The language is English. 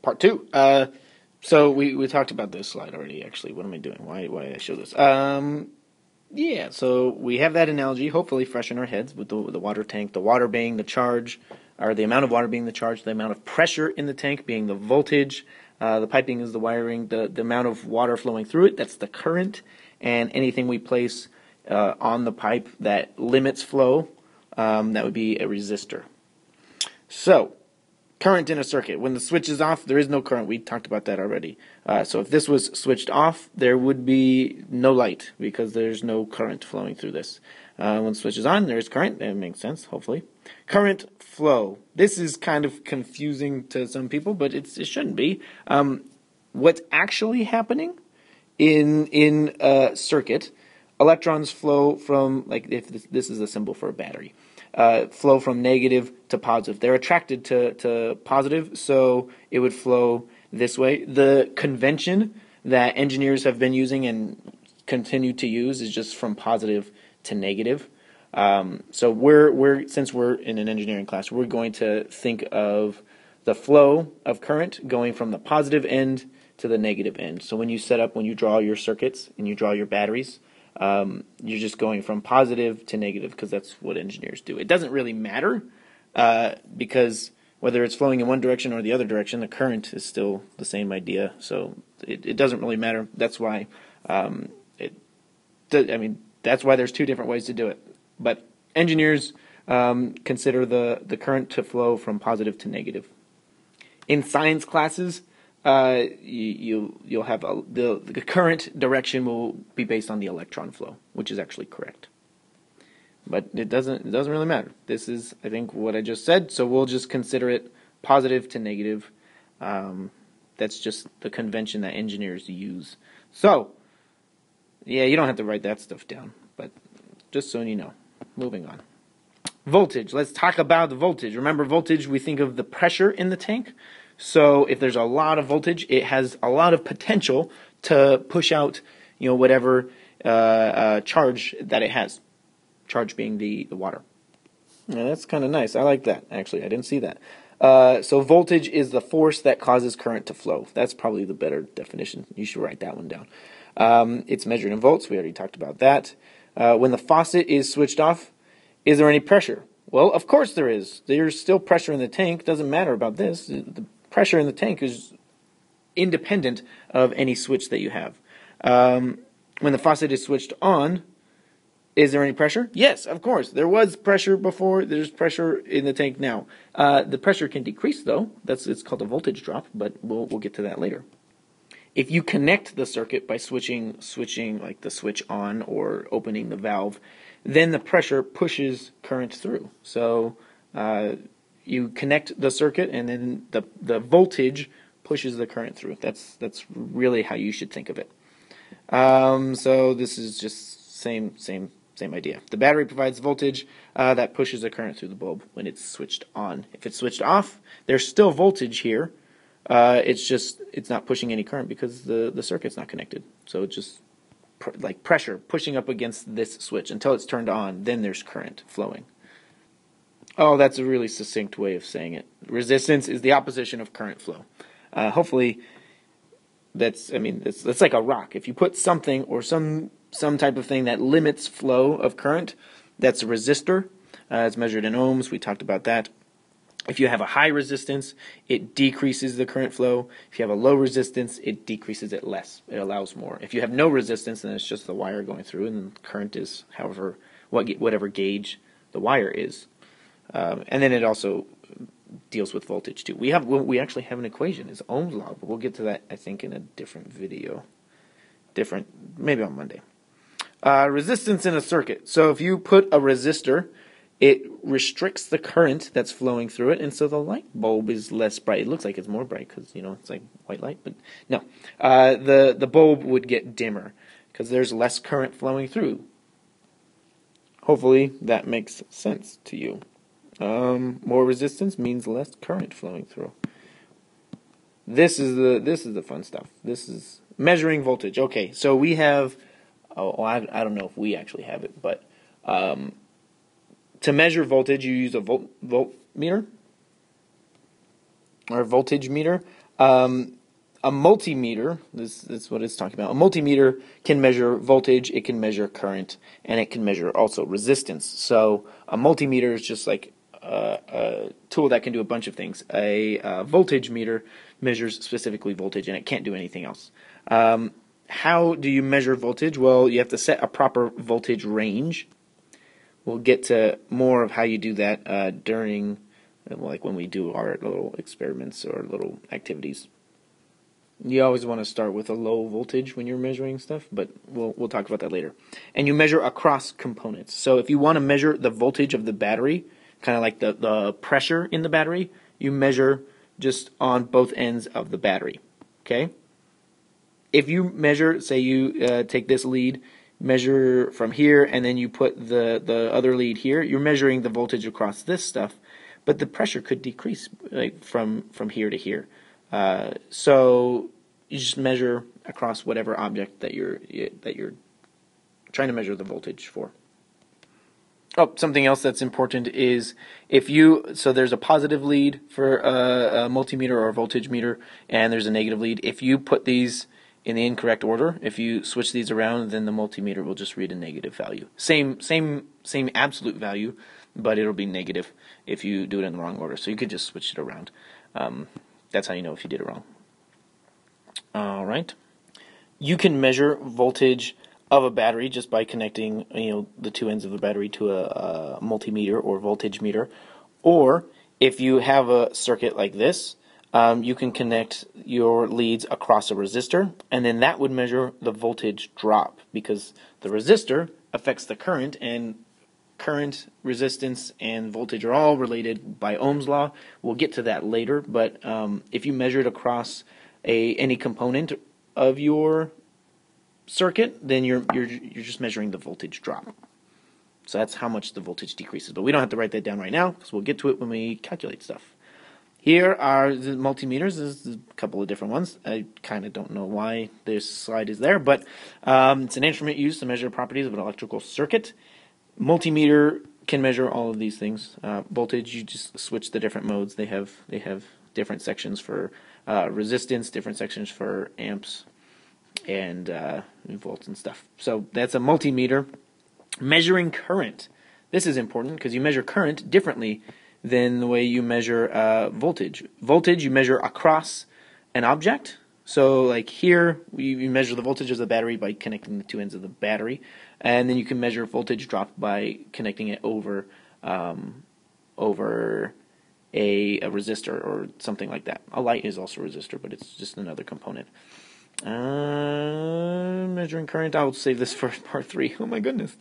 Part two. So we talked about this slide already. Actually, what am I doing? Why did I show this? Yeah. So we have that analogy, hopefully fresh in our heads, with the water tank, the water being the charge, or the amount of water being the charge, the amount of pressure in the tank being the voltage, the piping is the wiring, the amount of water flowing through it, that's the current, and anything we place on the pipe that limits flow, that would be a resistor. So, current in a circuit. When the switch is off, there is no current. We talked about that already. So if this was switched off, there would be no light because there's no current flowing through this. When the switch is on, there is current. That makes sense, hopefully. Current flow. This is kind of confusing to some people, but it shouldn't be. What's actually happening in a circuit, electrons flow from, like if this is a symbol for a battery, flow from negative to positive. They're attracted to positive, so it would flow this way. The convention that engineers have been using and continue to use is just from positive to negative. So since we're in an engineering class, we're going to think of the flow of current going from the positive end to the negative end. So when you draw your circuits and you draw your batteries, you're just going from positive to negative because that's what engineers do. It doesn't really matter because whether it's flowing in one direction or the other direction, the current is still the same idea. So it doesn't really matter. That's why that's why there's two different ways to do it. But engineers consider the current to flow from positive to negative. In science classes, you'll have the current direction will be based on the electron flow, which is actually correct. But it doesn't really matter. This is, I think, what I just said. So we'll just consider it positive to negative. That's just the convention that engineers use. So yeah, you don't have to write that stuff down, but just so you know. Moving on. Voltage. Let's talk about the voltage. Remember, voltage, we think of the pressure in the tank. So if there's a lot of voltage, it has a lot of potential to push out, whatever charge that it has. Charge being the water. Yeah, that's kind of nice. I like that, actually. I didn't see that. So voltage is the force that causes current to flow. That's probably the better definition. You should write that one down. It's measured in volts. We already talked about that. When the faucet is switched off, is there any pressure? Well, of course there is. There's still pressure in the tank. Doesn't matter about this. The pressure in the tank is independent of any switch that you have. When the faucet is switched on, is there any pressure? Yes, of course. There was pressure before. There's pressure in the tank now. The pressure can decrease, though. It's called a voltage drop, but we'll get to that later. If you connect the circuit by switching like the switch on or opening the valve, then the pressure pushes current through. So you connect the circuit, and then the voltage pushes the current through. That's really how you should think of it. So this is just same idea. The battery provides voltage that pushes the current through the bulb when it's switched on. If it's switched off, there's still voltage here. It's not pushing any current because the circuit's not connected. So it's just like pressure pushing up against this switch until it's turned on. Then there's current flowing. Oh, that's a really succinct way of saying it. Resistance is the opposition of current flow. Hopefully, that's like a rock. If you put something or some type of thing that limits flow of current, that's a resistor. It's measured in ohms. We talked about that. If you have a high resistance, it decreases the current flow. If you have a low resistance, it decreases it less. It allows more. If you have no resistance, then it's just the wire going through, and the current is whatever gauge the wire is. And then it also deals with voltage too. We actually have an equation. It's Ohm's law, but we'll get to that, I think, in a different video. Maybe on Monday. Resistance in a circuit. So if you put a resistor, it restricts the current that's flowing through it, and so the light bulb is less bright. It looks like it's more bright because, it's like white light, but no. The bulb would get dimmer because there's less current flowing through. Hopefully that makes sense to you. More resistance means less current flowing through. This is the fun stuff. This is measuring voltage. Okay, so we have, I don't know if we actually have it, but to measure voltage, you use a voltmeter or voltage meter. A multimeter, this is what it's talking about. A multimeter can measure voltage, it can measure current, and it can measure also resistance. So a multimeter is just like a tool that can do a bunch of things. A voltage meter measures specifically voltage, and it can't do anything else. How do you measure voltage? Well, you have to set a proper voltage range. We'll get to more of how you do that during, like when we do our little experiments or little activities. You always want to start with a low voltage when you're measuring stuff, but we'll talk about that later. And you measure across components. So if you want to measure the voltage of the battery, kind of like the pressure in the battery, you measure just on both ends of the battery. Okay? If you measure, say you take this lead, measure from here, and then you put the other lead here, you're measuring the voltage across this stuff, but the pressure could decrease like from here to here. So you just measure across whatever object that you're trying to measure the voltage for. Oh, something else that's important is so there's a positive lead for a multimeter or a voltage meter, and there's a negative lead. If you put these in the incorrect order, if you switch these around, then the multimeter will just read a negative value. Same absolute value, but it'll be negative if you do it in the wrong order. So you could just switch it around. That's how you know if you did it wrong. All right. You can measure voltage of a battery just by connecting, the two ends of the battery to a multimeter or voltage meter. Or if you have a circuit like this, you can connect your leads across a resistor, and then that would measure the voltage drop, because the resistor affects the current, and current, resistance, and voltage are all related by Ohm's law. We'll get to that later, but if you measure it across any component of your circuit, then you're just measuring the voltage drop. So that's how much the voltage decreases. But we don't have to write that down right now, because we'll get to it when we calculate stuff. Here are the multimeters. There's a couple of different ones. I kind of don't know why this slide is there, but it's an instrument used to measure properties of an electrical circuit. Multimeter can measure all of these things. Voltage, you just switch the different modes. They have different sections for resistance, different sections for amps and volts and stuff. So that's a multimeter. Measuring current. This is important because you measure current differently than the way you measure voltage. Voltage you measure across an object. So like here, you measure the voltage of the battery by connecting the two ends of the battery, and then you can measure voltage drop by connecting it over a resistor or something like that. A light is also a resistor, but it's just another component. Measuring current, I'll save this for part 3. Oh my goodness.